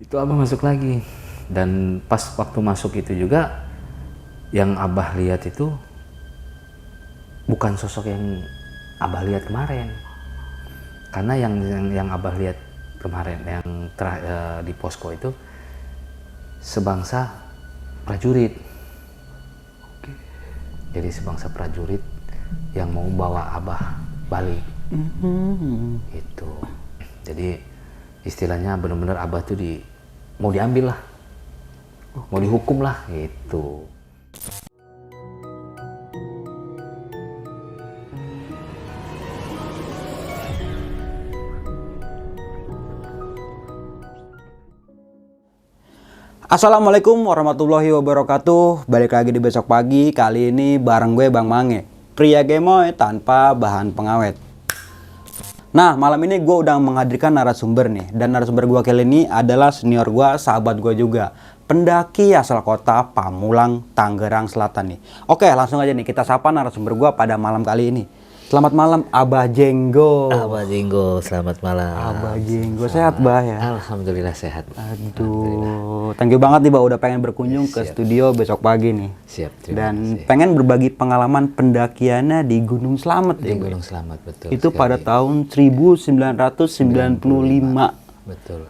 Itu Abah masuk lagi. Dan pas waktu masuk itu juga yang Abah lihat itu bukan sosok yang Abah lihat kemarin. Karena yang Abah lihat kemarin yang di posko itu sebangsa prajurit. Jadi sebangsa prajurit yang mau bawa Abah balik. Gitu. Jadi istilahnya benar-benar Abah tuh mau diambil lah, mau dihukum lah gitu. Assalamualaikum warahmatullahi wabarakatuh. Balik lagi di Besok Pagi. Kali ini bareng gue Bang Mange, pria gemoy tanpa bahan pengawet. Nah, malam ini gue udah menghadirkan narasumber nih. Dan narasumber gue kali ini adalah senior gue, sahabat gue juga, pendaki asal kota Pamulang, Tangerang Selatan nih. Oke, langsung aja nih kita sapa narasumber gue pada malam kali ini. Selamat malam Abah Jenggo. Abah Jenggo, selamat malam. Abah Jenggo, sehat Bah ya? Alhamdulillah sehat. Aduh, thank you banget nih Bah udah pengen berkunjung ke studio Besok Pagi nih. Siap, Dan pengen berbagi pengalaman pendakiannya di Gunung Slamet di ya. Gunung Slamet, betul. Itu sekali. pada tahun 1995. Betul.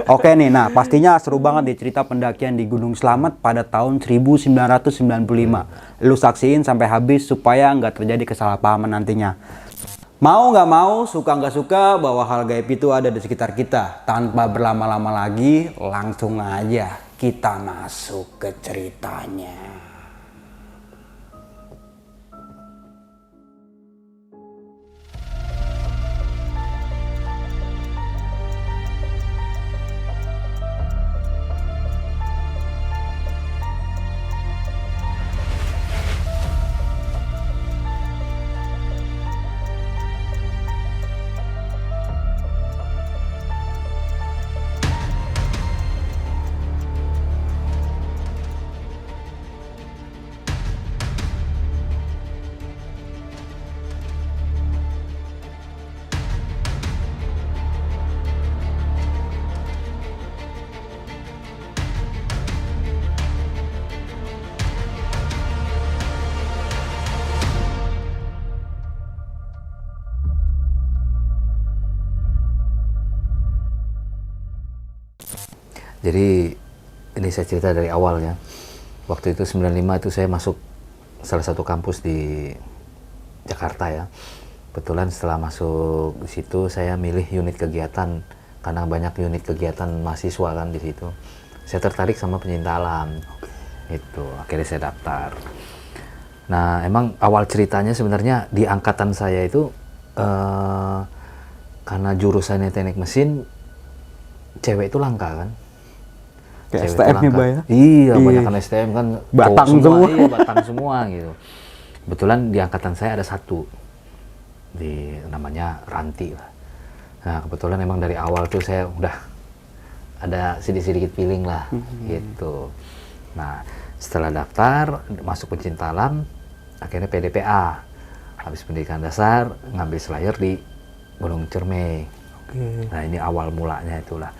Oke nih, nah pastinya seru banget nih cerita pendakian di Gunung Slamet pada tahun 1995. Lu saksiin sampai habis supaya nggak terjadi kesalahpahaman nantinya. Mau nggak mau, suka nggak suka, bahwa hal gaib itu ada di sekitar kita. Tanpa berlama-lama lagi, langsung aja kita masuk ke ceritanya. Jadi ini saya cerita dari awalnya. Waktu itu 95 itu saya masuk salah satu kampus di Jakarta ya. Kebetulan setelah masuk di situ saya milih unit kegiatan karena banyak unit kegiatan mahasiswa kan di situ. Saya tertarik sama pencinta alam. Itu akhirnya saya daftar. Nah, emang awal ceritanya sebenarnya di angkatan saya itu karena jurusannya teknik mesin, cewek itu langka kan. Kayak STM nih Bah ya? Iya, banyak kan STM kan Batang semua. iya, batang semua gitu. Kebetulan di angkatan saya ada satu, namanya Ranti lah. Nah, kebetulan emang dari awal tuh saya udah ada sedikit feeling lah gitu. Nah, setelah daftar, masuk pencinta alam, akhirnya PDPA. Habis pendidikan dasar, ngambil selayar di Gunung Ciremai. Nah, ini awal mulanya itulah.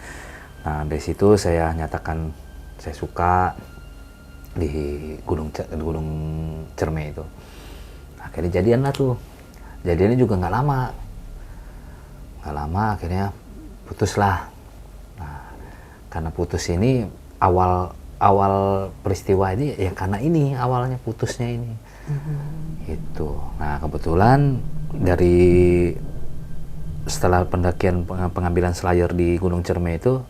Nah, dari situ saya nyatakan saya suka di Gunung Ciremai itu. Akhirnya jadian lah tuh. Jadiannya juga nggak lama. Akhirnya putus lah. Nah, karena putus ini awal peristiwa ini ya karena ini awalnya putusnya ini. Itu. Nah, kebetulan dari setelah pendakian pengambilan selayar di Gunung Ciremai itu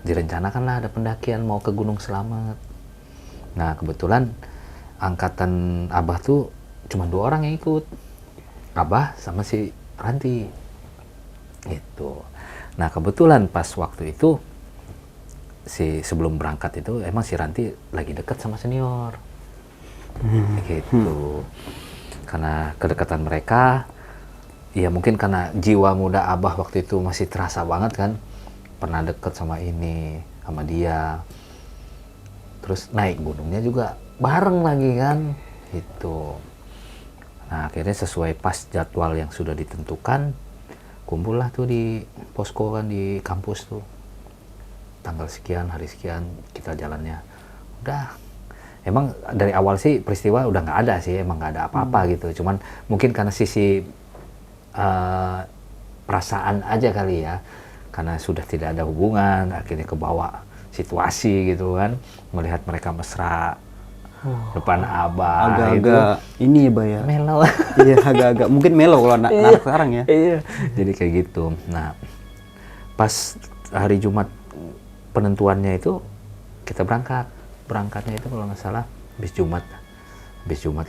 direncanakan lah ada pendakian mau ke Gunung Slamet. Nah, kebetulan angkatan Abah tuh cuma 2 orang yang ikut, Abah sama si Ranti gitu. Nah, kebetulan pas waktu itu sebelum berangkat itu emang si Ranti lagi dekat sama senior gitu. Karena kedekatan mereka ya mungkin karena jiwa muda Abah waktu itu masih terasa banget kan, pernah deket sama dia, terus naik gunungnya juga bareng lagi kan gitu. Nah akhirnya sesuai pas jadwal yang sudah ditentukan, kumpullah tuh di posko kan di kampus tuh, tanggal sekian hari sekian kita jalannya. Udah, emang dari awal sih peristiwa udah nggak ada sih, emang nggak ada apa-apa gitu, cuman mungkin karena sisi perasaan aja kali ya, karena sudah tidak ada hubungan, akhirnya kebawa situasi gitu kan, melihat mereka mesra depan abah itu Agak-agak ini ya, Bah ya. melo. Iya, agak-agak mungkin melo kalau anak sekarang ya. Iya, jadi kayak gitu. Nah, pas hari Jumat penentuannya itu kita berangkatnya itu kalau nggak salah bis Jumat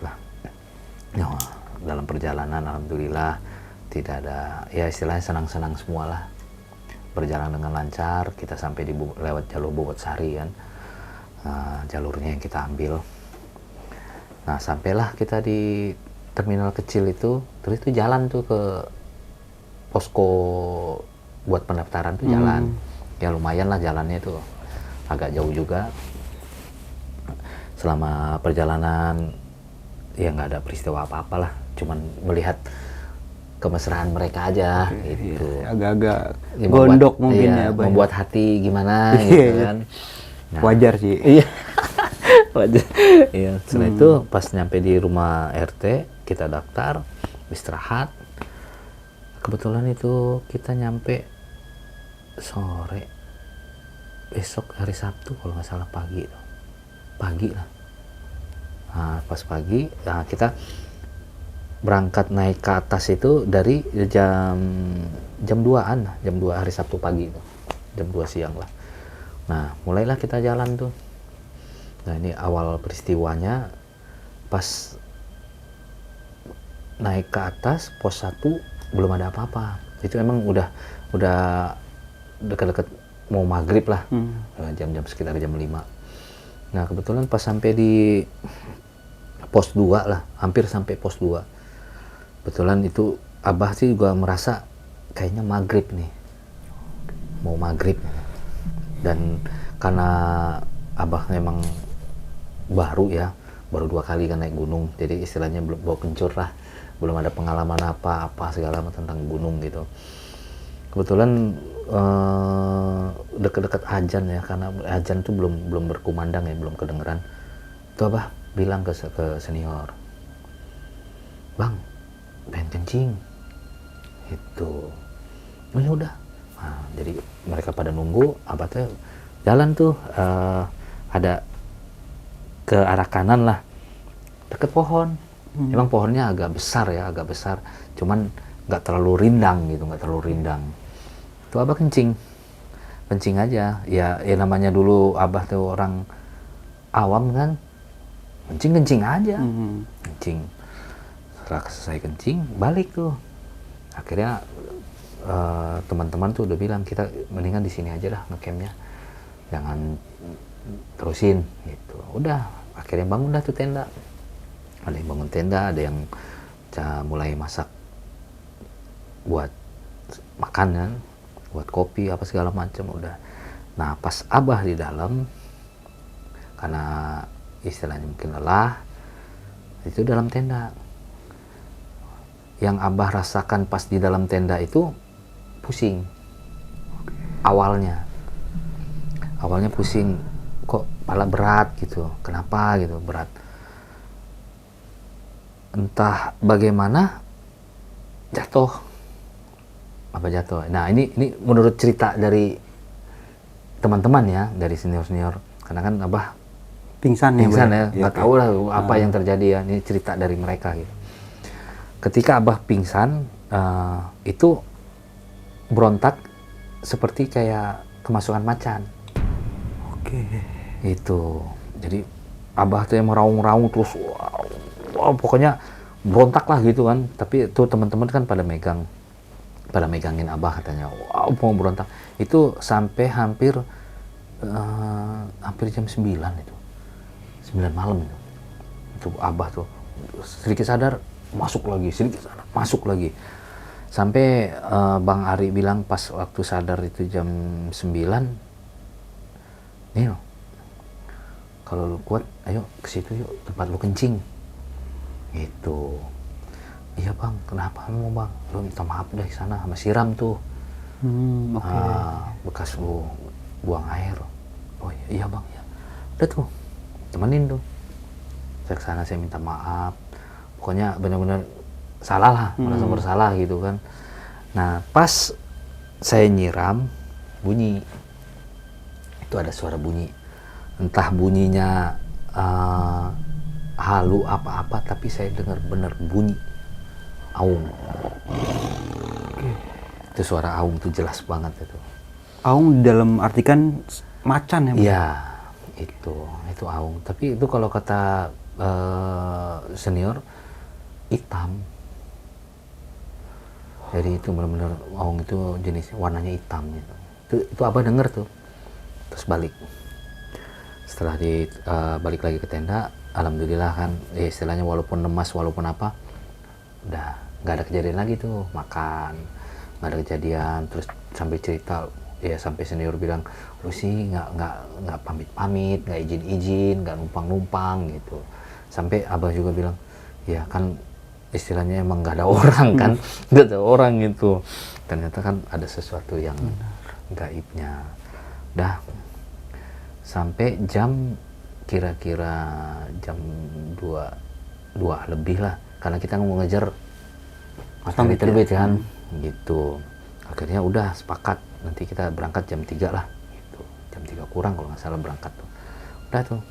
lah. Ya, dalam perjalanan alhamdulillah tidak ada, ya istilahnya senang-senang semua lah, berjalan dengan lancar. Kita sampai lewat jalur Bogotsari kan, jalurnya yang kita ambil. Nah sampailah kita di terminal kecil itu, terus itu jalan tuh ke posko buat pendaftaran tuh jalan. Ya lumayan lah jalannya tuh, agak jauh juga. Selama perjalanan ya nggak ada peristiwa apa-apa lah, cuman melihat kemesraan mereka aja gitu. Agak-agak Ya, gondok mungkin ya, Bah. membuat hati gimana gitu kan. Nah, Wajar sih. iya. Wajar. Iya, setelah itu pas nyampe di rumah RT, kita daftar, istirahat. Kebetulan itu kita nyampe sore. Besok hari Sabtu kalau nggak salah pagi lah. Nah, pas pagi, nah kita berangkat naik ke atas itu dari jam 2-an, jam 2 hari Sabtu pagi itu. Jam 2 siang lah. Nah, mulailah kita jalan tuh. Nah, ini awal peristiwanya pas naik ke atas pos 1 belum ada apa-apa. Itu emang udah dekat-dekat mau maghrib lah. Jam-jam sekitar jam 5. Nah, kebetulan pas sampai di pos 2 lah, hampir sampai pos 2. Kebetulan itu Abah sih juga merasa kayaknya maghrib nih. Mau maghrib. Dan karena Abah memang baru 2 kali kan naik gunung, jadi istilahnya belum bawa kencur lah, belum ada pengalaman apa segala macam tentang gunung gitu. Kebetulan dekat-dekat azan ya, karena azan tuh belum berkumandang ya, belum kedengeran. Itu Abah bilang ke senior, "Bang, pengen kencing." Itu. Oh ya udah. Nah, jadi mereka pada nunggu, Abah tuh jalan tuh ada ke arah kanan lah, deket pohon. Emang pohonnya agak besar, cuman nggak terlalu rindang gitu, Tuh Abah kencing aja. Ya namanya dulu Abah tuh orang awam kan, kencing aja. Setelah selesai kencing, balik tuh. Akhirnya teman-teman tuh udah bilang, kita mendingan di sini aja lah ngecampnya, jangan terusin gitu. Udah, akhirnya bangun dah tuh tenda. Ada yang bangun tenda, ada yang mulai masak buat makanan, buat kopi apa segala macam udah. Nah, pas Abah di dalam, karena istilahnya mungkin lelah, itu dalam tenda. Yang Abah rasakan pas di dalam tenda itu pusing. Awalnya pusing, kok kepala berat gitu, kenapa gitu berat, entah bagaimana Abah jatuh. Nah ini menurut cerita dari teman-teman ya, dari senior, karena kan Abah Pingsan ya, nggak tahu lah apa yang terjadi ya, ini cerita dari mereka gitu. Ketika Abah pingsan, itu berontak seperti kayak kemasukan macan. Itu jadi Abah tuh yang meraung-raung terus, wow, pokoknya berontak lah gitu kan. Tapi itu teman-teman kan pada megangin Abah, katanya wow mau berontak. Itu sampai hampir jam 9 itu, 9 malam itu Abah tuh sedikit sadar masuk lagi, sampai Bang Ari bilang pas waktu sadar itu jam 9, "Nih, kalau lu kuat, ayo ke situ yuk, tempat lu kencing." Gitu. iya bang, kenapa mau bang? Lu minta maaf deh sana sama siram tuh. Oke. Bekas lu buang air. Oh iya bang ya. Udah tuh, temenin tuh. Saya kesana, saya minta maaf. Pokoknya benar-benar salah lah, merasa bersalah gitu kan. Nah pas saya nyiram, bunyi. Itu ada suara bunyi. Entah bunyinya halu apa-apa, tapi saya dengar benar bunyi aung. Itu suara aung tuh jelas banget itu. Aung dalam artikan macan ya? Bang? Iya, itu aung. Tapi itu kalau kata senior hitam. Jadi itu benar-benar aung itu jenis warnanya hitam gitu. Itu Abah denger tuh. Terus balik. Setelah balik lagi ke tenda, alhamdulillah kan, ya istilahnya walaupun lemas, walaupun apa, udah nggak ada kejadian lagi tuh, makan, nggak ada kejadian. Terus sampai cerita, ya sampai senior bilang, lu sih nggak pamit, nggak izin, nggak numpang gitu. Sampai Abah juga bilang, ya kan istilahnya emang nggak ada orang kan, nggak ada orang gitu. Ternyata kan ada sesuatu yang gaibnya. Dah sampai kira-kira jam 2 lebih lah, karena kita mau ngejar matahari terbit kan, gitu. Akhirnya udah sepakat nanti kita berangkat jam 3 lah, gitu. Jam 3 kurang kalau nggak salah berangkat tuh. Udah tuh.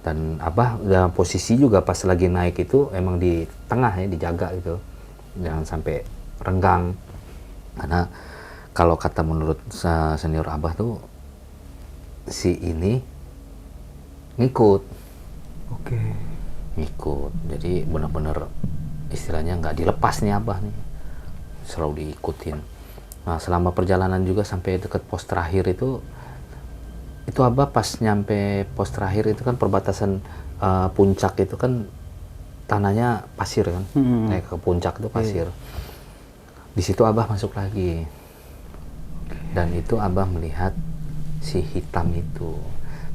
Dan Abah dalam posisi juga pas lagi naik itu emang di tengah ya, dijaga gitu, jangan sampai renggang. Karena kalau kata menurut senior Abah tuh, si ini ngikut. Oke. Ngikut, jadi benar-benar istilahnya nggak dilepas nih Abah nih, selalu diikutin. Nah selama perjalanan juga sampai deket pos terakhir itu Abah pas nyampe pos terakhir itu kan perbatasan puncak itu kan tanahnya pasir kan, naik ke puncak itu pasir. Di situ Abah masuk lagi, dan itu Abah melihat si hitam itu.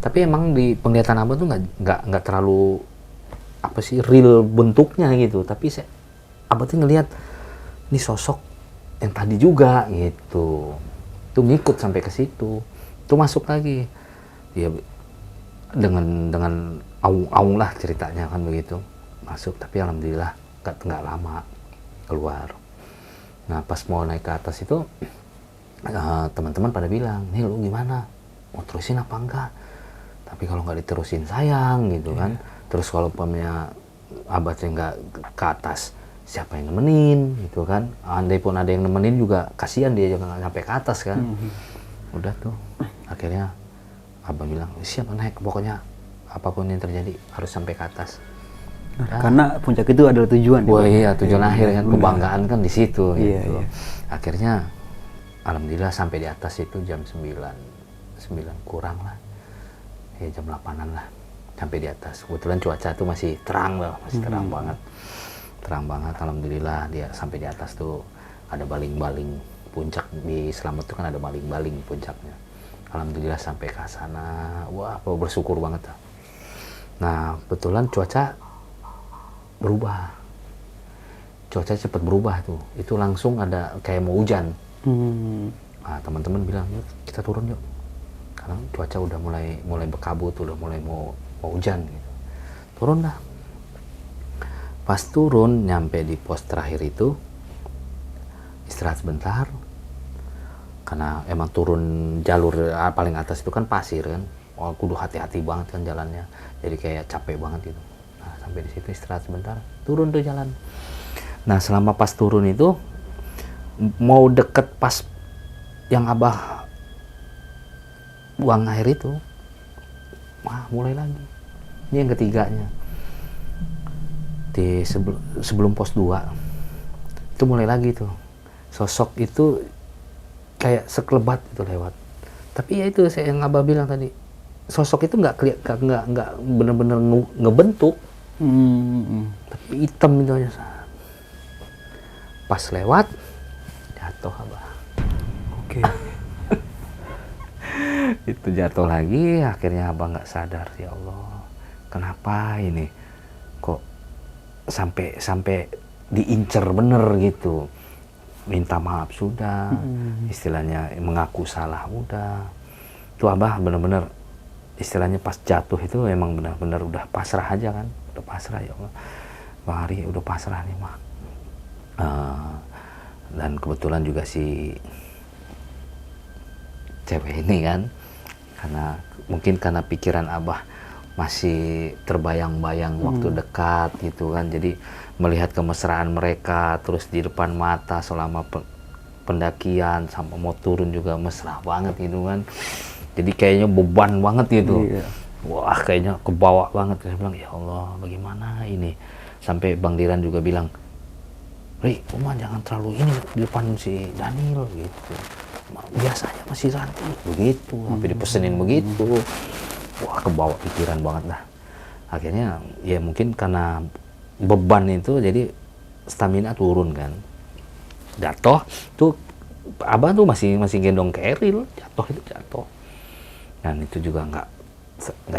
Tapi emang di penglihatan Abah tuh nggak terlalu apa sih real bentuknya gitu, tapi Abah tuh ngelihat ini sosok yang tadi juga gitu, tuh ngikut sampai ke situ, tuh masuk lagi. Dia dengan aung lah ceritanya kan begitu, masuk. Tapi alhamdulillah nggak lama keluar. Nah pas mau naik ke atas itu teman-teman pada bilang, nih lu gimana, mau terusin apa enggak? Tapi kalau nggak diterusin sayang gitu kan. Terus kalau punya Abahnya nggak ke atas, siapa yang nemenin gitu kan? Andai pun ada yang nemenin juga kasihan, dia juga nggak nyampe ke atas kan. Udah tuh akhirnya Abah bilang, siap naik, pokoknya apapun yang terjadi harus sampai ke atas. Karena puncak itu adalah tujuan. Wah iya, tujuan akhir kan, kebanggaan kan di situ gitu. Iya. Akhirnya alhamdulillah sampai di atas itu jam 9 kurang lah. Ya jam 8-an lah sampai di atas. Kebetulan cuaca tuh masih terang loh, masih terang banget. Terang banget, alhamdulillah. Dia sampai di atas tuh ada baling-baling puncak, di Slamet tuh kan ada baling-baling puncaknya. Alhamdulillah sampai ke sana. Wah, bersyukur banget. Nah, kebetulan cuaca berubah. Cuaca cepat berubah tuh. Itu langsung ada kayak mau hujan. Nah, teman-teman bilang, yuk kita turun yuk. Karena cuaca udah mulai berkabut, udah mulai mau hujan gitu. Turun dah. Pas turun nyampe di pos terakhir itu istirahat sebentar. Karena emang turun jalur paling atas itu kan pasir kan. Oh, kudu hati-hati banget kan jalannya. Jadi kayak capek banget gitu. Nah, sampai di situ istirahat sebentar, turun tuh jalan. Nah, selama pas turun itu mau deket pas yang Abah buang air itu, wah mulai lagi. Ini yang ketiganya. Di sebelum pos 2 itu mulai lagi tuh. Sosok itu kayak sekelebat itu lewat. Tapi ya itu yang Abah bilang tadi, sosok itu nggak benar-benar ngebentuk, tapi hitam itu aja. Pas lewat jatuh Abah. Oke. Itu jatuh lagi, akhirnya Abah nggak sadar. Ya Allah, kenapa ini kok sampai diincer bener gitu, minta maaf sudah, istilahnya mengaku salah udah. Itu Abah bener-bener istilahnya pas jatuh itu emang benar-benar udah pasrah aja kan, udah pasrah, ya Allah Bang Ari udah pasrah nih mah. Dan kebetulan juga si cewek ini kan, karena pikiran Abah masih terbayang-bayang waktu dekat gitu kan, jadi melihat kemesraan mereka terus di depan mata selama pendakian sampai mau turun juga mesra banget gitu kan, jadi kayaknya beban banget gitu. Wah kayaknya kebawa banget. Saya bilang ya Allah bagaimana ini, sampai Bang Diran juga bilang, Ri, Uma jangan terlalu ini di depan si Daniel gitu, biasanya masih Ranti begitu, sampai dipesenin begitu. Wah kebawa pikiran banget dah. Akhirnya ya mungkin karena beban itu jadi stamina turun kan. Jatuh tuh Abah tuh masih gendong ke Eril, jatuh. Dan itu juga nggak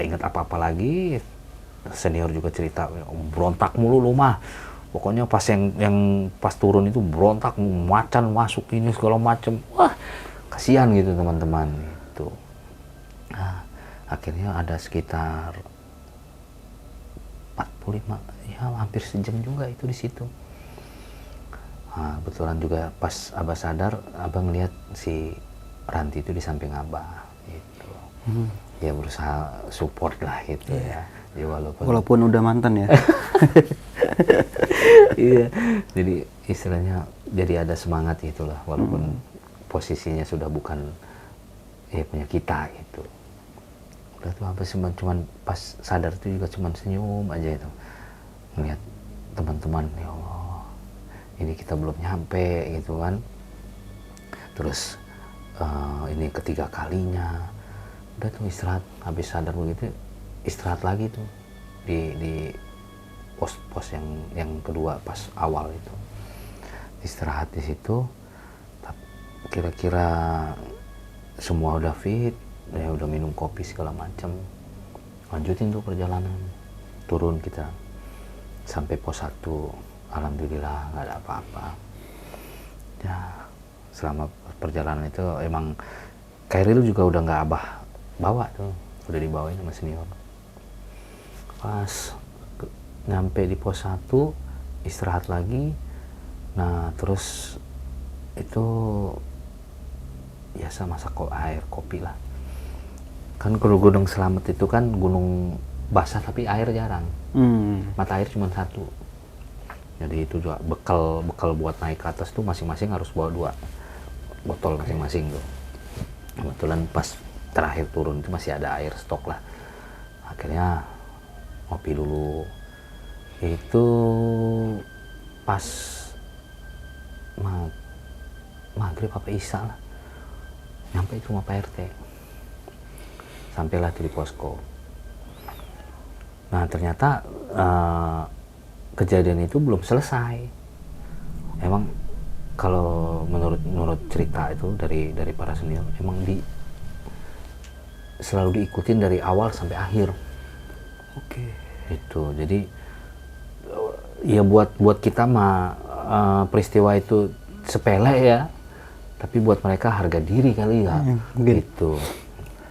ingat apa-apa lagi. Senior juga cerita berontak mulu lu mah. Pokoknya pas yang pas turun itu berontak, macan masuk ini segala macem. Wah kasihan gitu teman-teman itu. Nah, akhirnya ada sekitar 45, ya hampir sejam juga itu di situ. Nah, kebetulan juga pas Abah sadar, Abah ngelihat si Ranti itu di samping Abah gitu. Ya berusaha support lah gitu ya. Jadi walaupun udah mantan ya. Iya. Jadi istilahnya jadi ada semangat gitulah walaupun posisinya sudah bukan ya punya kita gitu. Udah tuh apa sih cuman pas sadar itu juga cuman senyum aja itu, ngeliat teman-teman, ya Allah ini kita belum nyampe gitu kan. Terus ini ketiga kalinya udah tuh istirahat, habis sadar begitu istirahat lagi tuh di pos yang kedua pas awal itu istirahat di situ. Kira-kira semua udah fit ya, udah minum kopi segala macam, lanjutin tuh perjalanan. Turun kita sampai pos 1, alhamdulillah nggak ada apa-apa ya. Selama perjalanan itu emang Kairil juga udah nggak Abah bawa tuh, udah dibawain sama senior. Pas nyampe di pos 1 istirahat lagi. Nah terus itu biasa masak air kopi lah kan. Kalau Gunung Slamet itu kan gunung basah tapi air jarang, mata air cuma 1. Jadi itu juga bekal buat naik ke atas tuh masing-masing harus bawa 2 botol masing-masing tuh. Kebetulan pas terakhir turun itu masih ada air stok lah. Akhirnya ngopi dulu. Itu pas maghrib apa isya lah, nyampe itu sama Pak RT. Sampailah di posko. Nah ternyata kejadian itu belum selesai. Emang kalau menurut cerita itu dari para senior, emang selalu diikutin dari awal sampai akhir. Oke. Itu jadi ya buat kita mah peristiwa itu sepele ya, tapi buat mereka harga diri kali ya. Gitu.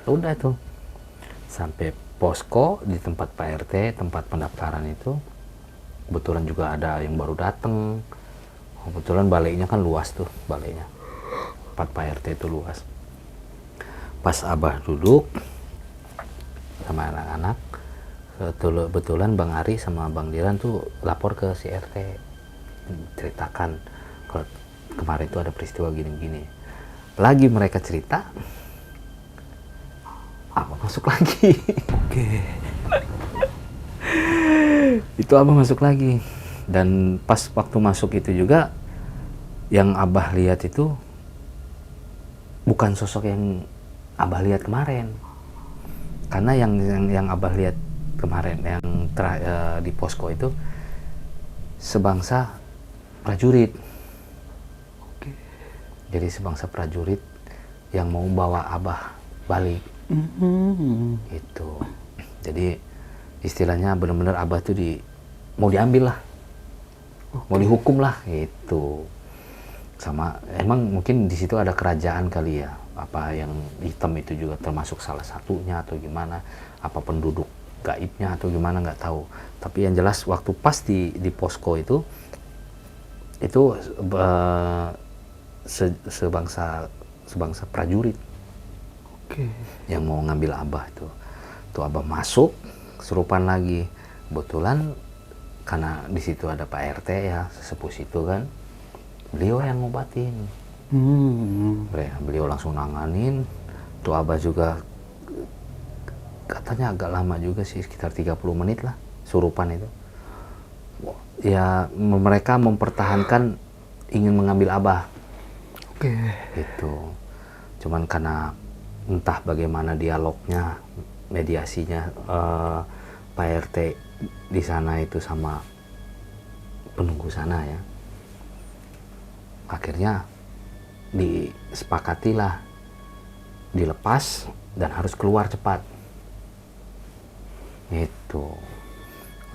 Udah tuh sampai posko di tempat Pak RT, tempat pendaftaran itu. Kebetulan juga ada yang baru datang. Kebetulan balainya kan luas tuh, balainya. Tempat Pak RT itu luas. Pas Abah duduk sama anak-anak, kebetulan Bang Ari sama Bang Diran tuh lapor ke si RT, ceritakan kalau kemarin itu ada peristiwa gini-gini. Lagi mereka cerita, Abah masuk lagi. Oke. Itu Abah masuk lagi. Dan pas waktu masuk itu juga yang Abah lihat itu bukan sosok yang Abah lihat kemarin. Karena yang Abah lihat kemarin yang di posko itu sebangsa prajurit. Oke. Jadi sebangsa prajurit yang mau bawa Abah balik. Gitu. Jadi istilahnya benar-benar Abah tuh mau diambil lah mau dihukum lah gitu. Sama emang mungkin di situ ada kerajaan kali ya, apa yang hitam itu juga termasuk salah satunya atau gimana, apa penduduk gaibnya atau gimana nggak tahu. Tapi yang jelas waktu pas di posko itu sebangsa prajurit yang mau ngambil Abah tuh Abah masuk kesurupan lagi. Kebetulan karena di situ ada Pak RT ya, sesepuh situ kan, beliau yang ngobatin. Beliau langsung nanganin. Tuh Abah juga katanya agak lama juga sih, sekitar 30 menit lah surupan itu. Ya mereka mempertahankan ingin mengambil Abah. Gitu. Cuman karena entah bagaimana dialognya, mediasinya Pak RT di sana itu sama penunggu sana ya. Akhirnya disepakatilah dilepas dan harus keluar cepat. Itu.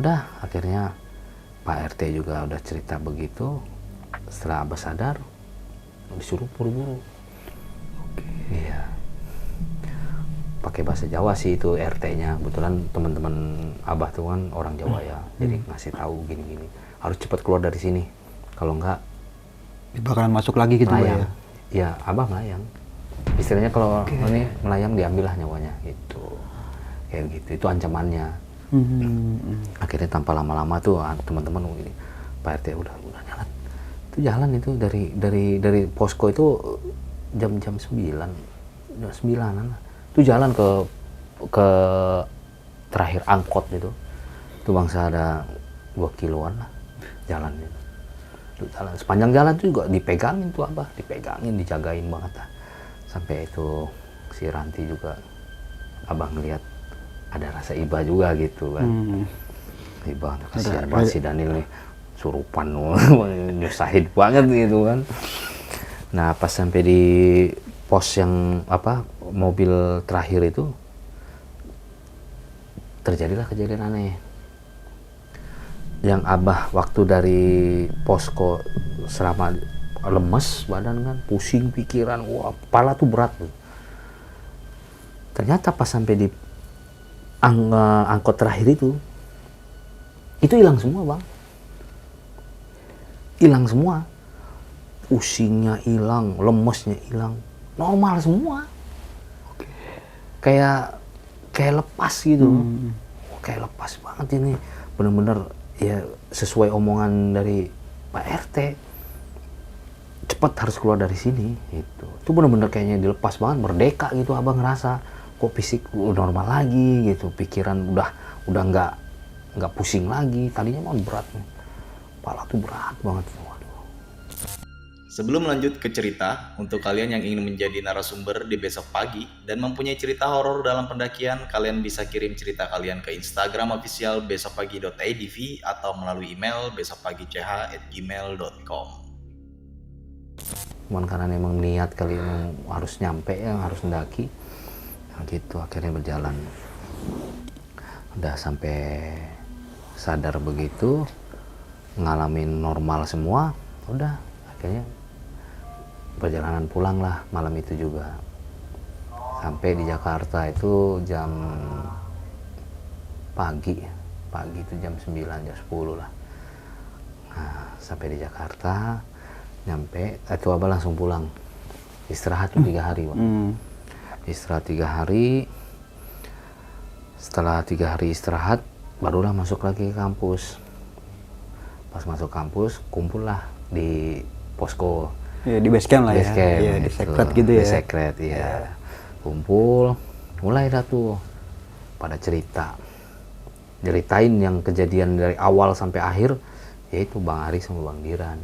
Udah akhirnya Pak RT juga udah cerita begitu. Setelah Abah sadar, disuruh buru-buru. Iya. Pakai bahasa Jawa sih itu RT-nya. Kebetulan teman-teman Abah tuh kan orang Jawa ya. Jadi ngasih tahu gini-gini. Harus cepat keluar dari sini. Kalau enggak bakalan masuk lagi gitu melayang. ya. Ya, Abah melayang. Istilahnya kalau ini melayang diambil lah nyawanya gitu. Kayak gitu. Itu ancamannya. Akhirnya tanpa lama-lama tuh teman-teman gini, Pak RT udah jalan. Itu jalan itu dari posko itu jam 9:00 lah. Itu jalan ke terakhir angkot itu bangsa ada 2 kiloan lah jalan itu. Itu jalan sepanjang jalan itu juga dipegangin tuh Abah, dijagain banget lah. Sampai itu si Ranti juga Abah ngelihat ada rasa iba juga gitu kan. Iba kasihan banget si Daniel nih, surupan nyusahin banget gitu kan. Nah pas sampai di pos yang mobil terakhir itu terjadilah kejadian aneh. Yang Abah waktu dari posko selama lemes badan kan, pusing pikiran, wah kepala tuh berat tuh. Ternyata pas sampai di angkot terakhir itu hilang semua Bang. Hilang semua. Pusingnya hilang, lemesnya hilang. Normal semua. Kayak lepas gitu. Kayak lepas banget ini. Bener-bener ya sesuai omongan dari Pak RT. Cepat harus keluar dari sini gitu. Itu bener-bener kayaknya dilepas banget, merdeka gitu Abang ngerasa. Kok fisik normal lagi gitu, pikiran udah nggak pusing lagi. Tadinya mah berat nih, kepala tuh berat banget. Waduh. Sebelum lanjut ke cerita, untuk kalian yang ingin menjadi narasumber di besok pagi dan mempunyai cerita horor dalam pendakian, kalian bisa kirim cerita kalian ke Instagram official besokpagi.idv atau melalui email besokpagi.ch@gmail.com. Cuman karena memang niat kali emang harus nyampe ya, harus mendaki. Nah, gitu akhirnya berjalan. Udah sampai sadar begitu, ngalamin normal semua, udah akhirnya perjalanan pulang lah malam itu juga. Sampai di Jakarta itu jam pagi itu jam 9, jam 10 lah. Nah, sampai di Jakarta, nyampe, itu Abah langsung pulang. Istirahat tuh 3 hari Bang. Istirahat 3 hari. Setelah 3 hari istirahat, barulah masuk lagi ke kampus. Pas masuk kampus, kumpul lah di posko. Ya, di base camp lah ya. Iya, di secret gitu ya. Di secret, iya. Kumpul, mulai dah tuh pada ceritain yang kejadian dari awal sampai akhir, yaitu Bang Ari sama Bang Diran.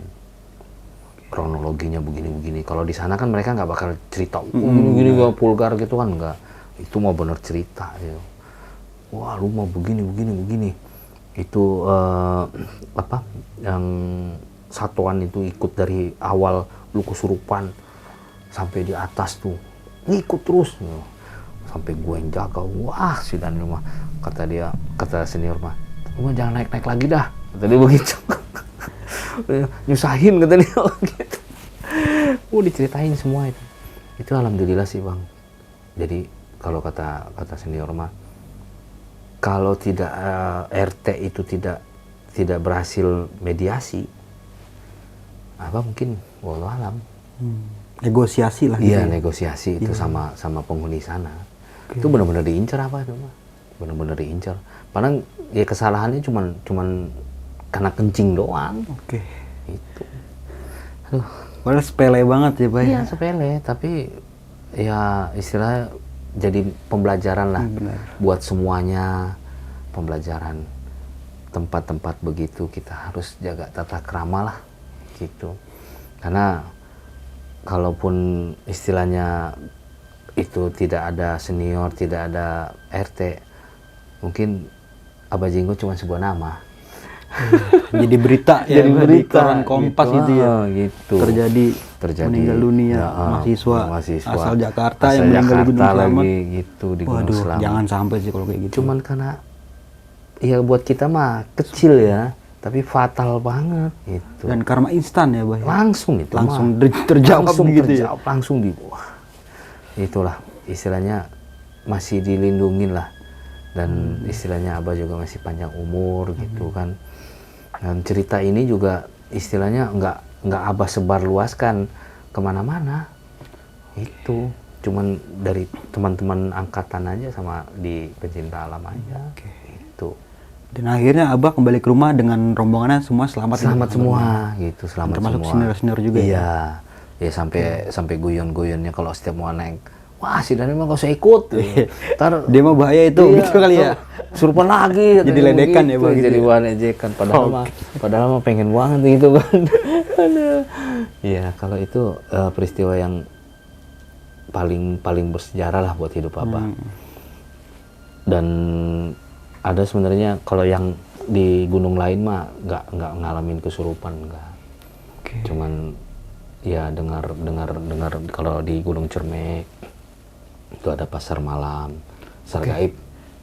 Kronologinya begini-begini. Kalau di sana kan mereka nggak bakal cerita, gini-gini gak vulgar gitu kan, nggak. Itu mau bener cerita gitu. Wah, lu mau begini. Itu yang satuan itu ikut dari awal lu kesurupan sampai di atas tuh, ngikut terus gitu. Sampai gue yang jaga. Wah, si Daniel mah kata senior mah, lu jangan naik lagi dah, kata dia begitu. nyusahin katanya gitu. Diceritain semua itu. Itu alhamdulillah sih Bang. Jadi kalau kata senior mah, kalau tidak RT itu tidak berhasil mediasi, apa mungkin wallahu alam. Negosiasi lah. Iya, gitu ya. negosiasi itu Iya. sama penghuni sana. Itu benar-benar diincar apa itu mah? Benar-benar diincar. Padahal ya kesalahannya cuman karena kencing doang. Oke. Itu. Aduh. Padahal sepele banget ya Pak. Iya sepele, tapi ya istilahnya jadi pembelajaran lah buat semuanya, pembelajaran. Tempat-tempat begitu kita harus jaga tata krama lah, gitu. Karena kalaupun istilahnya itu tidak ada senior, tidak ada RT, mungkin Abah Jenggot cuma sebuah nama. Jadi berita ya, Jadi di berita, koran Kompas gitu ya. Gitu. Terjadi meninggal dunia Ya, mahasiswa asal Jakarta asal yang meninggal di Gunung Jakarta Slamet. lagi gitu di Gunung Waduh, Slamet. jangan sampai sih kalau kayak gitu. Cuman karena ya buat kita mah kecil ya, tapi fatal banget gitu. Dan karma instan ya, Bah. Langsung itu Langsung mah. terjawab Langsung gitu ya. terjawab, langsung di wah. Itulah istilahnya masih dilindungin lah. Dan istilahnya Abah juga masih panjang umur gitu kan. Dan cerita ini juga istilahnya nggak Abah sebar luaskan kemana-mana. Itu cuman dari teman-teman angkatan aja sama di pencinta alam aja. Itu. Dan akhirnya Abah kembali ke rumah dengan rombongannya semua selamat. Selamat semua gitu, selamat termasuk semua. senior-senior juga ya. Iya. Ya sampai guyon-guyonnya kalau setiap mau naik, wah si Dani mah gak usah ikut. Ntar Dia mah bahaya itu iya, gitu kali ya. Surupan lagi. Jadi katanya ledekan ya, begitu. Bang, gitu Jadi ya? bahan ejekan. Padahal mah pengen banget gitu kan. Aduh. Iya, kalau itu peristiwa yang paling bersejarah lah buat hidup Abah. Dan ada sebenarnya kalau yang di gunung lain mah nggak ngalamin kesurupan, nggak. Cuman ya dengar kalau di Gunung Cermek itu ada pasar malam, pasar gaib.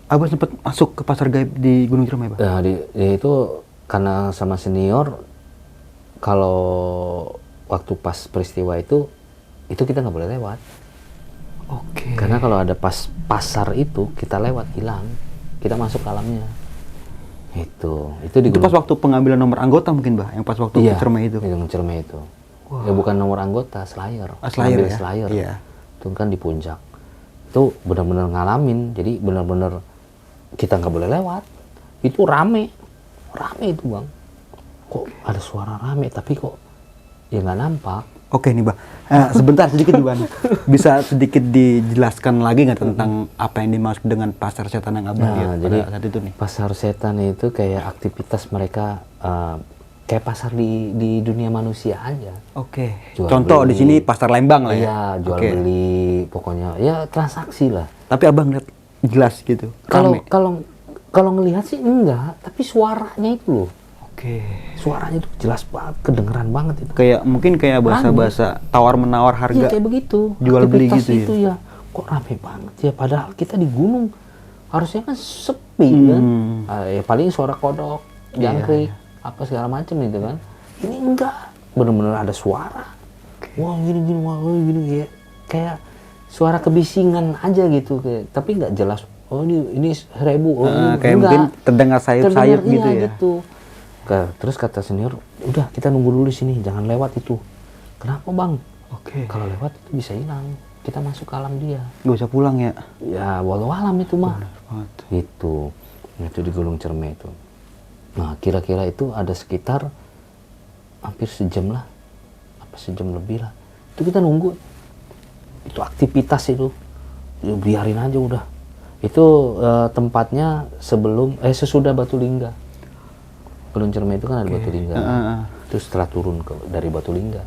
Abah sempat masuk ke pasar gaib di Gunung Ciremai, Pak? Nah, itu karena sama senior, kalau waktu pas peristiwa itu kita nggak boleh lewat. Oke. Karena kalau ada pas pasar itu kita lewat hilang, kita masuk ke alamnya. Itu di Itu pas waktu pengambilan nomor anggota mungkin, Bah, yang pas waktu ke Ciremai itu. Di Gunung Ciremai itu. Ya bukan nomor anggota, Slayer. Slayer Ngambil ya? Slayer. Iya. Itu kan di puncak. Itu benar-benar ngalamin. Jadi benar-benar kita nggak boleh lewat. Itu rame itu Bang. Kok ada suara rame tapi kok ya nggak nampak. Oke nih, Bah. Sebentar sedikit nih, Bang. Bisa sedikit dijelaskan lagi nggak tentang apa yang dimaksud dengan pasar setan yang Abah lihat jadi pada saat itu nih? pasar setan itu kayak aktivitas mereka kayak pasar di dunia manusia aja. Oke. Jual Contoh beli. di sini pasar Lembang lah ya. Iya, jual Oke. beli, pokoknya ya transaksi lah. Tapi Abang lihat jelas gitu. Rame. Kalau ngelihat sih enggak, tapi suaranya itu loh. Oke. Suaranya itu jelas banget, kedengeran banget itu. Kayak mungkin kayak bahasa-bahasa tawar-menawar Iya harga. kayak begitu. Jual beli Aktivitas gitu ya? itu ya. Kok rame banget ya, padahal kita di gunung harusnya kan sepi kan. Ya paling suara kodok, jangkrik, apa segala macam gitu kan. Ini enggak, bener-bener ada suara. Wah gini, wah gini ya. Kayak suara kebisingan aja gitu, kayak, tapi nggak jelas. Oh ini 1000. Oh, ini Kayak enggak. mungkin terdengar sayup-sayup Terdengar, gitu iya, ya. gitu. Terus kata senior, udah kita nunggu dulu di sini, jangan lewat itu. Kenapa Bang? Oke. Kalau lewat itu bisa hilang. Kita masuk ke alam dia. Gak usah pulang ya. Ya walau alam itu mah. Banget. Itu di Gunung Ciremai itu. Nah kira-kira itu ada sekitar hampir sejam lah, apa sejam lebih lah. Itu kita nunggu. Itu aktivitas itu, ya, biarin aja udah. Itu tempatnya sesudah Batu Lingga. Gunung Ciremai itu kan ada Batu Lingga. Itu setelah turun dari Batu Lingga.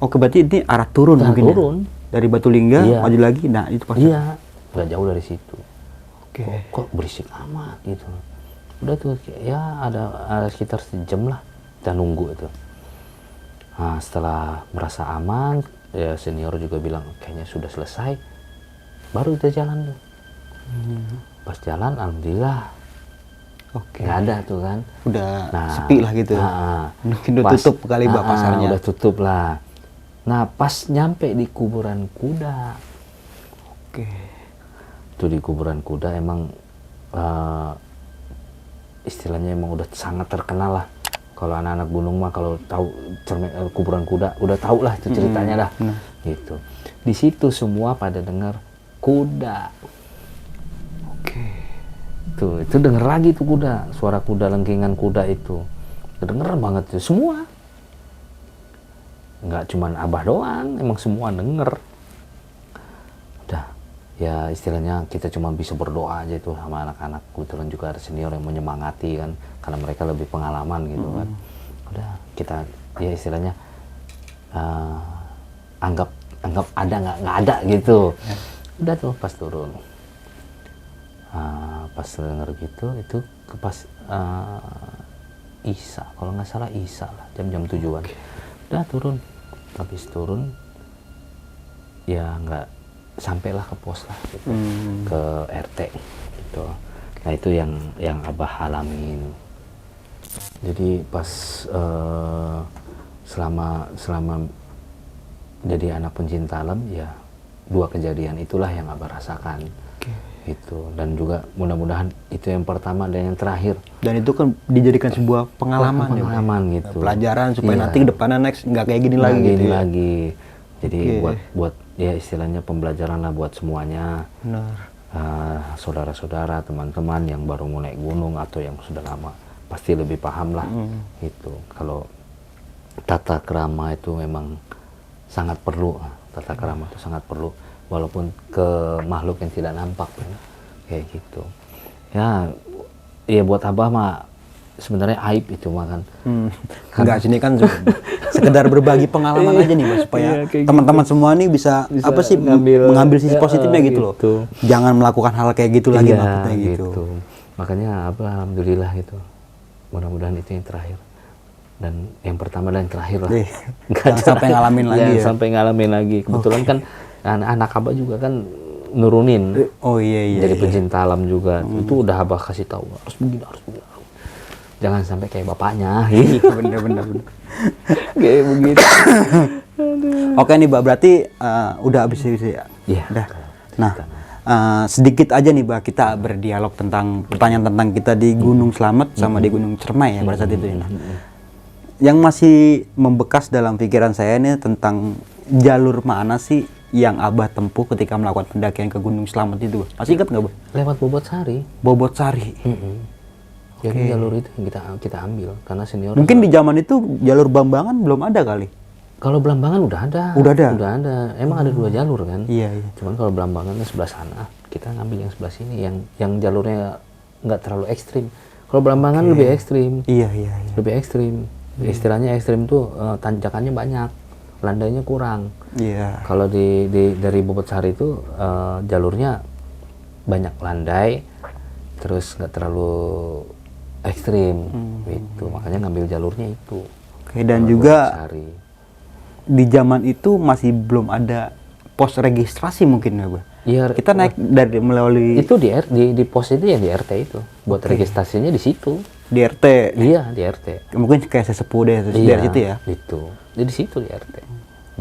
Oke, berarti ini arah turun Arah mungkin turun. ya? Dari Batu Lingga, Iya. maju lagi, nah itu pasti. Iya, nggak jauh dari situ. Oke. Kok berisik amat gitu. Udah tuh ya ada sekitar sejam lah kita nunggu itu. Nah setelah merasa aman, ya senior juga bilang kayaknya sudah selesai, baru kita jalan tuh. Pas jalan alhamdulillah nggak ada tuh kan. Udah sepi lah gitu. Mungkin udah tutup kali pasarnya. Udah tutup lah. Nah pas nyampe di kuburan kuda, itu di kuburan kuda emang istilahnya emang udah sangat terkenal lah. Kalau anak-anak gunung mah kalau tahu kuburan kuda udah tahu lah itu ceritanya dah. Gitu. Di situ semua pada dengar kuda. Tuh, itu denger lagi tuh kuda, suara kuda, lengkingan kuda itu. Denger banget tuh semua. Nggak cuman Abah doang, emang semua denger. Udah, ya istilahnya kita cuma bisa berdoa aja tuh sama anak-anak. Kebetulan juga ada senior yang menyemangati kan, karena mereka lebih pengalaman gitu kan. Udah, kita ya istilahnya anggap ada nggak ada gitu. Udah tuh pas turun. Pas denger gitu itu pas Isya, kalau nggak salah Isya lah, jam 7-an. Udah turun, habis turun ya nggak sampailah ke pos lah gitu, ke RT gitu. Nah itu yang Abah alamin. Jadi pas selama jadi anak pencinta alam ya 2 kejadian itulah yang Abah rasakan. Gitu. Dan juga mudah-mudahan itu yang pertama dan yang terakhir. Dan itu kan dijadikan sebuah pengalaman gitu. Pelajaran supaya nanti ke depannya next nggak kayak gini lagi. Gini lagi. Jadi buat ya istilahnya pembelajaran lah buat semuanya. Saudara-saudara, teman-teman yang baru mau naik gunung atau yang sudah lama pasti lebih paham lah. Gitu. Kalau tata krama itu memang sangat perlu. Tata krama itu sangat perlu. Walaupun ke makhluk yang tidak nampak kan? Kayak gitu ya buat Abah mah sebenarnya aib itu mah kan. Enggak, sini kan sekedar berbagi pengalaman aja nih Mas, supaya teman-teman semua nih bisa apa sih mengambil sisi positifnya gitu loh. Jangan melakukan hal kayak gitu lagi maksudnya gitu. Makanya Abah alhamdulillah gitu, mudah-mudahan itu yang terakhir dan yang pertama dan yang terakhir lah. Jangan sampai ngalamin lagi ya. Sampai ngalamin lagi. Kebetulan kan anak Abah juga kan nurunin. Jadi pencinta alam juga. Itu udah Abah kasih tahu harus begini. Jangan sampai kayak bapaknya. Bener. Kayak begitu. Oke nih Mbak, berarti udah habis ya? Iya. Udah. Nah, sedikit aja nih Mbak, kita berdialog tentang pertanyaan tentang kita di Gunung Slamet sama di Gunung Cermai ya pada saat itu ya. Yang masih membekas dalam pikiran saya ini tentang jalur mana sih yang Abah tempuh ketika melakukan pendakian ke Gunung Slamet itu? Masih ingat nggak, Bah? Lewat Bobotsari. Bobotsari. Jadi jalur itu yang kita ambil karena senior. Mungkin di zaman itu jalur Bambangan belum ada kali. Kalau Belambangan udah ada. Udah ada. Emang ada 2 jalur kan? Iya. Cuman kalau Belambangan sebelah sana, kita ngambil yang sebelah sini yang jalurnya nggak terlalu ekstrim. Kalau Belambangan lebih ekstrim. Iya. Lebih ekstrim. Istilahnya ekstrim tuh tanjakannya banyak, landainya kurang. Iya. Kalau dari Bobotsari itu jalurnya banyak landai, terus nggak terlalu ekstrim, gitu. Makanya ngambil jalurnya itu. Oke, dan juga di zaman itu masih belum ada pos registrasi mungkin ya, Bah? Iya. Kita naik dari melalui itu di pos itu yang di RT itu, buat registrasinya di situ. Di RT. Iya, di RT. Mungkin kayak sesepuh deh dari situ ya. Itu. Jadi situ di RT.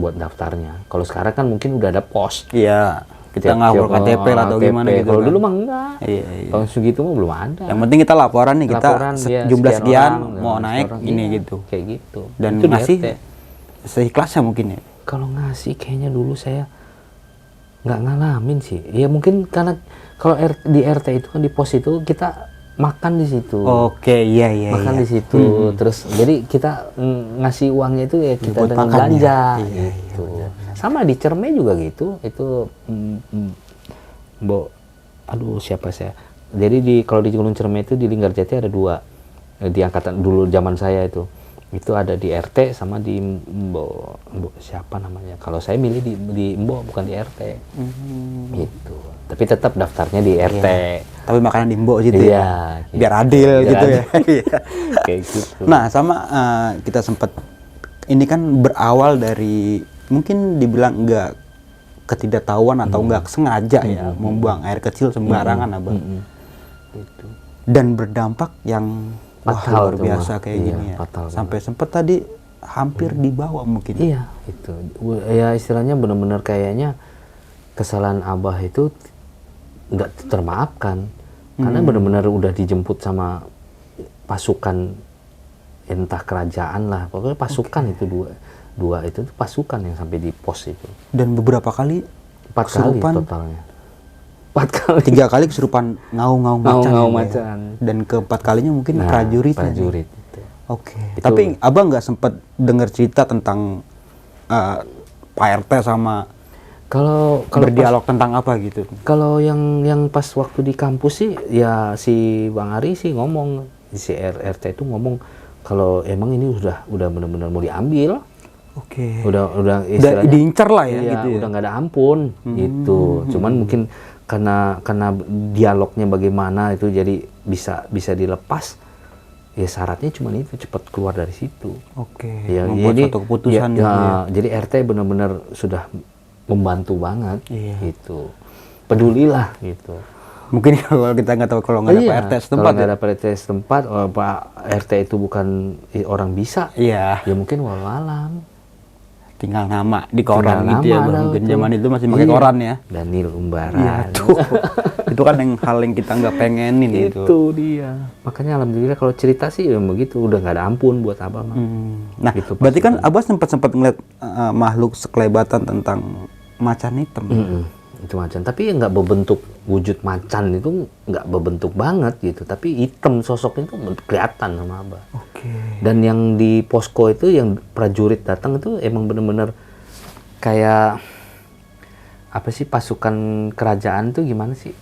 Buat daftarnya. Kalau sekarang kan mungkin udah ada pos. Iya. Kita ngawur KTP lah atau gimana gitu. Kalau kan. dulu mah enggak. Iya. Kalau segitu mah belum ada. Yang penting kita laporan nih, kita jumlah sekian mau naik ini iya, gitu. Kayak gitu. Dan itu ngasih seikhlasnya mungkin ya. Kalau ngasih kayaknya dulu saya nggak ngalamin sih. Ya mungkin karena kalau di RT itu kan di pos itu kita makan di situ. Oke, iya. Makan di situ. Terus jadi kita ngasih uangnya itu ya kita buat dengan makan, belanja ya. gitu. Sama di Cermai juga gitu. Itu siapa saya? Jadi kalau di Gunung Cermai itu di Linggarjati ada 2. Di angkatan dulu zaman saya itu. Itu ada di RT sama di Mbo siapa namanya. Kalau saya milih di Mbo bukan di RT. Gitu. Tapi tetap daftarnya di RT. Iya. Tapi makanan di Mbo gitu ya. Gitu. Biar adil gitu ya. Kayak gitu. Nah, sama kita sempat ini kan berawal dari mungkin dibilang enggak ketidaktahuan atau enggak sengaja ya membuang air kecil sembarangan, Abang. Gitu. dan berdampak yang wah, Fatal luar tuh, biasa Mah. kayak Iya, gini ya. fatal Sampai sempet tadi hampir dibawa mungkin. Iya, itu. Ya istilahnya benar-benar kayaknya kesalahan Abah itu nggak termaafkan. Karena benar-benar udah dijemput sama pasukan, entah kerajaan lah. Pokoknya pasukan itu dua itu tuh pasukan yang sampai di pos itu. Dan beberapa kali 4 kali kesurupan. totalnya. 4 kali. 3 kali kesurupan ngau-ngau macan. Ngau-ngau ya, Mbak, ya. macan. Dan keempat kalinya mungkin Nah, prajurit. prajurit itu. Oke. Itu- Tapi abang nggak sempet dengar cerita tentang Pak RT sama Kalau berdialog tentang apa gitu? Kalau yang pas waktu di kampus sih, ya si Bang Ari sih ngomong, si RT itu ngomong kalau emang ini udah benar-benar mau diambil, Oke. udah istilahnya Diincar lah ya, iya, gitu ya. udah nggak ada ampun gitu. Cuman mungkin karena dialognya bagaimana itu jadi bisa dilepas. Ya syaratnya cuma itu, cepat keluar dari situ. Oke. Ya, Membuat jadi suatu keputusan ya, gitu ya. jadi RT benar-benar sudah membantu banget Iya. gitu. Pedulilah gitu. Mungkin kalau kita nggak tahu kalau nggak ada Pak RT setempat Kalau nggak ya. ada Pak RT setempat, Pak RT itu bukan orang bisa, Iya. ya mungkin walau alam. Tinggal nama di koran Tinggal gitu ya, nama Bang. dah Mungkin tuh. zaman itu masih pakai Iya. koran ya. Daniel Umbara. Iya tuh. Itu kan yang hal yang kita nggak pengenin gitu. Itu dia. Makanya alhamdulillah kalau cerita sih ya begitu, udah nggak ada ampun buat Abah mah. Nah, Gitu berarti kan Abah sempat ngeliat makhluk sekelebatan tentang macan hitam. Itu macan, tapi nggak berbentuk wujud macan, itu nggak berbentuk banget gitu, tapi hitam sosoknya itu kelihatan sama Abah. Oke. Dan yang di posko itu yang prajurit datang itu emang bener-bener kayak apa sih, pasukan kerajaan tuh gimana sih?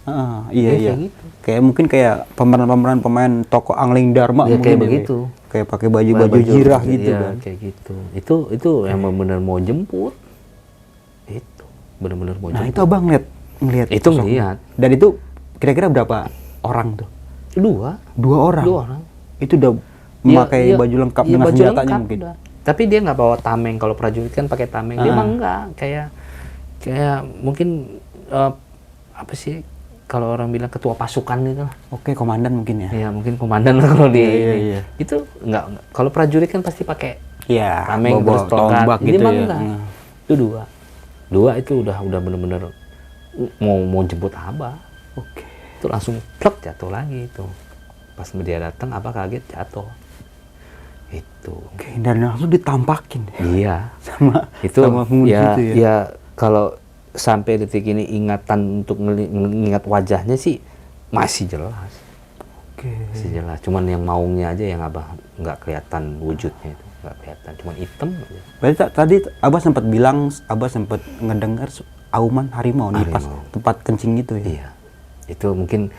Iya Ya, iya. kayak gitu. Kayak mungkin kayak pemeran pemain tokoh Angling Dharma Ya, mungkin kayak ya, begitu. Kayak pakai baju jirah gitu iya, kan. kayak gitu. Itu yang bener-bener mau jemput. Itu bener-bener mau Nah, jemput. itu Abang ngelihat Itu sosoknya. ngeliat. Dan itu kira-kira berapa orang tuh? Dua 2 orang. Itu udah memakai Iya, baju lengkap iya, dengan baju senjatanya lengkap mungkin. udah. Tapi dia nggak bawa tameng. Kalau prajurit kan pakai tameng. Dia mah enggak. Kayak mungkin apa sih, kalau orang bilang ketua pasukan gitu lah. Oke, komandan mungkin ya. Ya mungkin komandan lah kalau di Iya. itu enggak. Kalau prajurit kan pasti pakai Iya, tameng terus bawa tongkat. tombak Ini gitu mah ya. enggak. Itu dua itu udah bener-bener mau jemput Abah. Oke. Itu langsung plek jatuh lagi itu. Pas dia datang Abah kaget jatuh. Itu. Oke, dan langsung ditampakin ya. Iya. sama Itu sama penghuni ya, itu ya. ya kalau sampai detik ini ingatan untuk mengingat wajahnya sih masih jelas. Oke. Masih jelas. Cuman yang maungnya aja yang Abah nggak kelihatan wujudnya itu. Nggak kelihatan. Cuman hitam aja. Berarti tadi Abah sempat bilang, Abah sempat ngedengar auman harimau nih pas Harimau. tempat kencing itu ya. Iya. Itu mungkin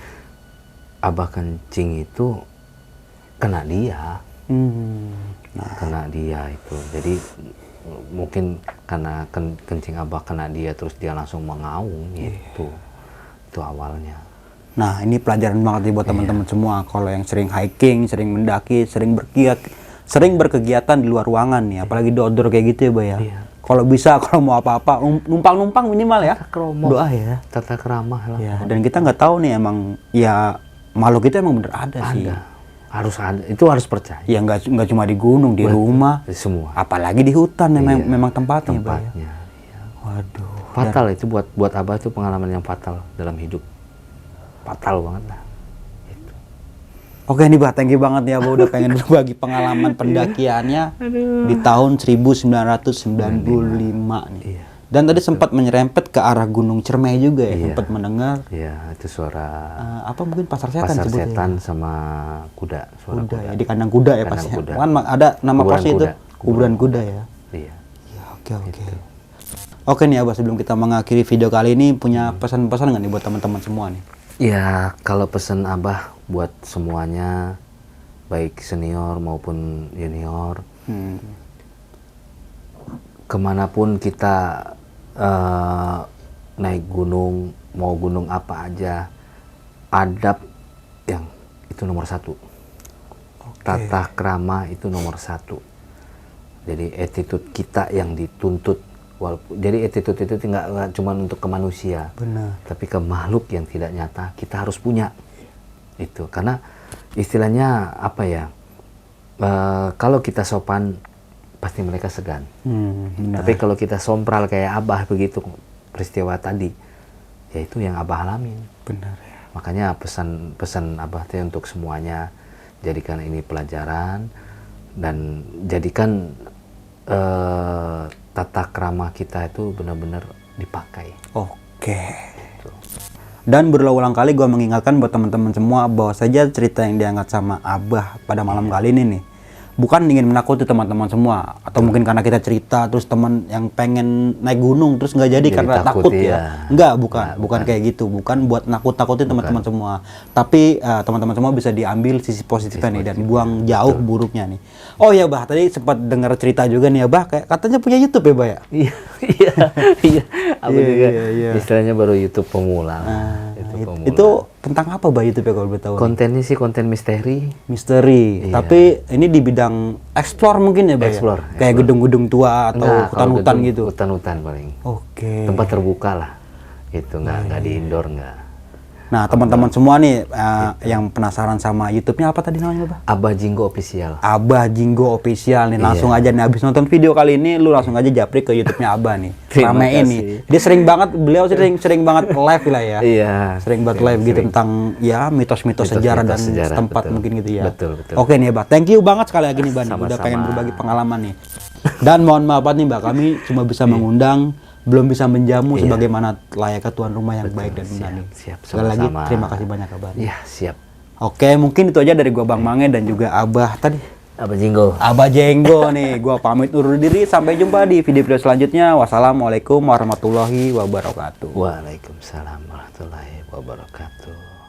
Abah kencing itu kena dia. Nah, Kena dia itu. Jadi mungkin karena kencing Abah kena dia terus dia langsung mengaung gitu. Itu awalnya. nah ini pelajaran banget nih Iya. buat teman-teman semua. Kalau yang sering hiking, sering mendaki, sering berkegiatan di luar ruangan nih, apalagi di outdoor kayak gitu ya, Bay ya. Iya. Kalau bisa, kalau mau apa-apa, numpang-numpang minimal ya. Kromo. Doa ya. Tata keramah lah. Ya, dan kita nggak tahu nih emang ya makhluk itu emang bener ada sih. Ada. Harus ada. Itu harus percaya. Ya nggak cuma di gunung, di rumah, Di semua. apalagi di hutan Iya. memang tempatnya, Bay ya. Tempatnya. Iya. Waduh. Fatal itu buat Abah itu pengalaman yang fatal dalam hidup. Fatal banget lah. Oke nih, Bah, thank you banget ya, Bah, udah pengen berbagi pengalaman pendakiannya di tahun 1995 nih. Iya. Dan tadi sempat menyerempet ke arah Gunung Cermai juga ya, Iya. sempat mendengar Iya, itu suara apa mungkin pasar setan pasar sebutnya. setan sama kuda. Suara Kuda ya, di kandang kuda ya Kandang pasti. kuda. Kan ada nama Kuburan posnya itu, kuda. kuburan kuda ya. Iya. Ya, oke. Oke nih, Abah, sebelum kita mengakhiri video kali ini, punya pesan-pesan nggak nih buat teman-teman semua nih? Ya, kalau pesan Abah buat semuanya, baik senior maupun junior, kemanapun kita naik gunung, mau gunung apa aja, adab yang itu nomor 1. Tata krama itu nomor 1. Jadi attitude kita yang dituntut. Jadi attitude itu nggak cuma untuk ke manusia, Benar. tapi ke makhluk yang tidak nyata kita harus punya. Itu karena istilahnya apa ya? Kalau kita sopan pasti mereka segan. Benar. Tapi kalau kita sompral kayak Abah begitu peristiwa tadi, ya itu yang Abah alamin. Benar ya. Makanya pesan Abah teh untuk semuanya, jadikan ini pelajaran dan jadikan tata krama kita itu benar-benar dipakai. Oke. Dan berulang-ulang kali gue mengingatkan buat teman-teman semua bahwa saja cerita yang diangkat sama Abah pada malam kali ini nih, bukan ingin menakuti teman-teman semua, atau mungkin karena kita cerita terus teman yang pengen naik gunung terus nggak jadi karena takut ya. Enggak, bukan kayak gitu, bukan buat nakut-nakutin teman-teman semua. Tapi teman-teman semua bisa diambil sisi positifnya nih dan buang jauh buruknya nih. Oh ya Bah, tadi sempat dengar cerita juga nih ya Bah, kayak katanya punya YouTube ya Bah ya? Iya. Aku juga iya. istilahnya baru YouTube pemula. Itu tentang apa Bah YouTube ya kalau boleh tahu? Kontennya sih konten misteri. Misteri, Iya. tapi ini di bidang explore mungkin ya Bah ya? Explore, Kayak gedung-gedung tua atau Enggak, kalau hutan-hutan gedung, gitu? Hutan-hutan paling. Oke. Tempat terbuka lah. Itu nggak di indoor nggak. Nah teman-teman semua nih yang penasaran sama YouTube-nya apa tadi namanya Bah? Abah Jinggo Official. Abah Jinggo Official nih, langsung aja nih abis nonton video kali ini lu langsung aja japri ke YouTube-nya Abah nih. Terima Ramein nih. kasih. Dia sering banget, beliau sering banget live lah ya. Iya. Sering banget live gitu tentang ya mitos-mitos sejarah dan sejarah, setempat betul. mungkin gitu ya. Betul. Oke nih Bah, thank you banget sekali lagi nih Bah, nih. Udah Sama-sama. pengen berbagi pengalaman nih. Dan mohon maaf banget nih Bah, kami cuma bisa mengundang, belum bisa menjamu sebagaimana layaknya tuan rumah yang baik dan benar nih. siap. Sekali lagi Sama-sama. terima kasih banyak kabar. Iya, siap. Oke, mungkin itu aja dari gua Bang Mange dan juga Abah tadi. Abah Jinggo. Abah Jenggo nih, gua pamit undur diri, sampai jumpa di video selanjutnya. Wassalamualaikum warahmatullahi wabarakatuh. Waalaikumsalam warahmatullahi wabarakatuh.